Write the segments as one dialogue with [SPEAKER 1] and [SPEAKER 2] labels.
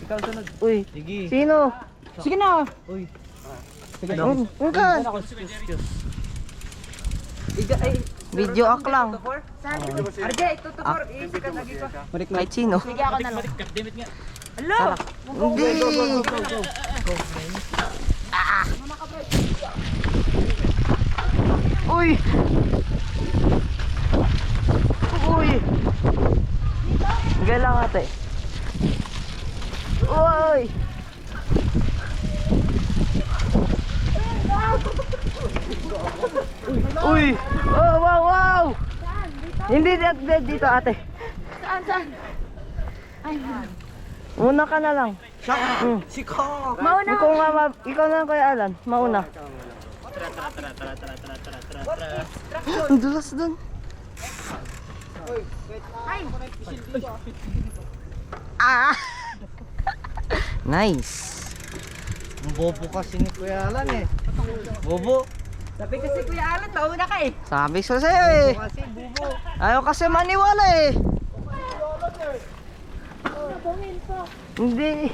[SPEAKER 1] Ikaw sunod.
[SPEAKER 2] Uy,
[SPEAKER 1] Sige.
[SPEAKER 2] sino?
[SPEAKER 3] Sige na.
[SPEAKER 1] Uy.
[SPEAKER 2] Unkan. Video ak lang.
[SPEAKER 3] RJ, ito to for. Isikan lagi ko.
[SPEAKER 2] Kahit sino.
[SPEAKER 3] Sige ako na lang. Hello.
[SPEAKER 2] Hindi. Uy. Uy. Sige lang ate. Uy. Uy. Oh, wow, wow. Hindi dito ate.
[SPEAKER 3] Saan? Ay,
[SPEAKER 2] Una ka na lang.
[SPEAKER 1] Siko.
[SPEAKER 3] mauna.
[SPEAKER 2] Ikaw na Kuya Alan. Mauna. Ang dulas dun.
[SPEAKER 3] Ay,
[SPEAKER 2] Ah! Nice.
[SPEAKER 1] Ang bobo kasi ni Kuya Alan eh. Bobo.
[SPEAKER 3] sabi kasi Kuya Alan, mauna ka eh.
[SPEAKER 2] Sabi ko sa'yo eh.
[SPEAKER 1] Kasi bobo.
[SPEAKER 2] Ayaw kasi maniwala eh. Hindi.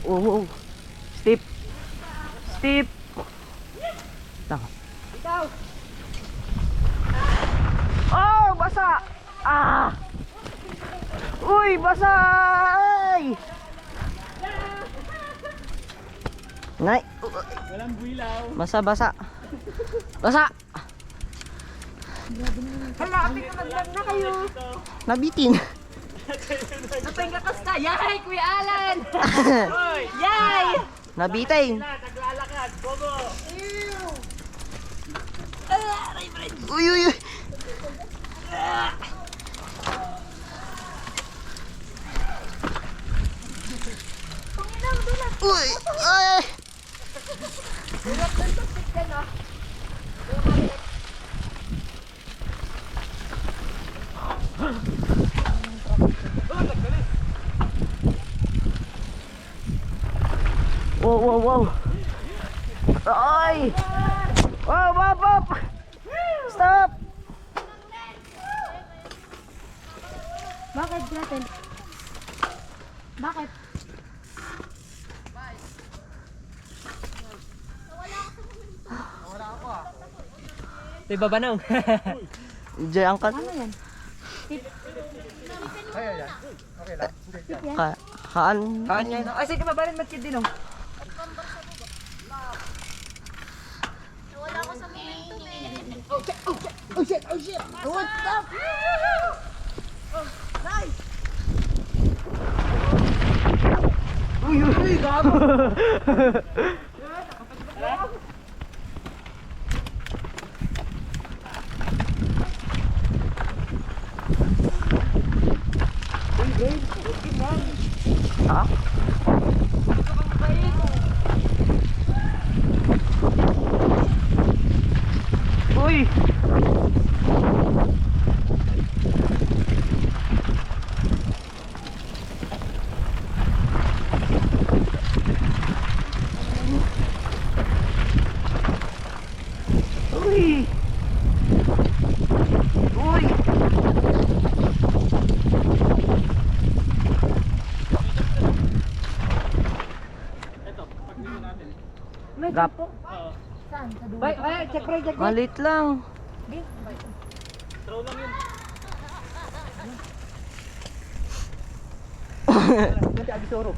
[SPEAKER 2] Oh, Step. Step. Tama.
[SPEAKER 3] Ikaw.
[SPEAKER 2] Oh, basa. Ah. Uy, basa. Ay. Nay.
[SPEAKER 1] Walang builaw.
[SPEAKER 2] Basa, basa. Basa.
[SPEAKER 3] Hala, apit na maglag na kayo.
[SPEAKER 2] Nabitin.
[SPEAKER 3] Napahinga ka sa. Yay, Kuya Alan. Yay.
[SPEAKER 2] Nabitin.
[SPEAKER 1] Naglalakad. Bobo.
[SPEAKER 2] Uy, uy, uy. Uy, ay. Wow, wow, wow. Ay. Wow, wow, wow. Stop.
[SPEAKER 3] Bakit, Gretel? Bakit?
[SPEAKER 1] Tay babanong.
[SPEAKER 2] Diyan ang kat.
[SPEAKER 3] Ano yan?
[SPEAKER 2] Kaan.
[SPEAKER 3] Kanya yun. Ay, sige, mabalin matkid din oh.
[SPEAKER 2] Uy, uy, uy, gago. Ha? Uy! Uy! Uy! Gap.
[SPEAKER 3] Saan? Sa dulo? Ay, check right, check right.
[SPEAKER 2] Malit lang.
[SPEAKER 1] Throw lang yun. Ganti abisoro.